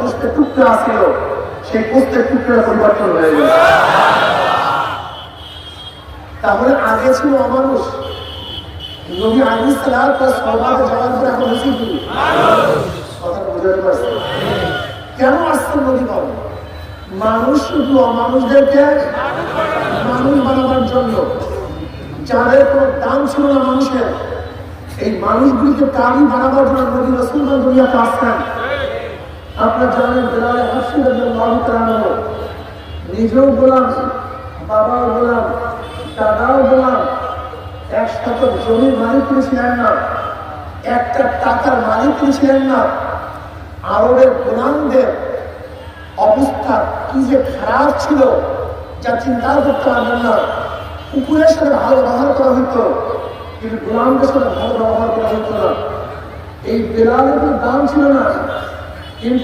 গোস্তের টুকরা ছিল, সেই গোস্তের টুকরা পরিবর্তন হয়ে গেল। তাহলে আগে ছিল অমানুষ, নবী আলাইহিস সালাম তার সওয়ালে যাওয়ার পরে এখন হয়েছে কি কথা বুঝতে পারছেন? কেন আসছেন নবী বলেন? মানুষ শুধু অমানুষদেরকে মানুষ বানাবার জন্য, যাদের কোনো দাম ছিল না মানুষের, এই মানুষগুলিকে প্রাণী বানাবার জন্য নবী রাসূলগণ দুনিয়াতে আসছেন। আপনারা জানেন বেলাল হাবশী রাদিয়াল্লাহু তাআলা নিজেও গোলাম, বাবাও গোলাম, দাদাও গোলাম, একসাথে জমির মালিক তিনি ছিলেন না, একটা টাকার মালিক তিনি ছিলেন না। আরবের গোলামদের অবস্থা কি যে খারাপ ছিল যা চিন্তা করতে পারবেন না। কুকুরের সাথে ভালো ব্যবহার করা হইতো, কিন্তু গোলামদের সাথে ভালো ব্যবহার করা হইতো না। এই বেলালের কোনো দাম ছিল না,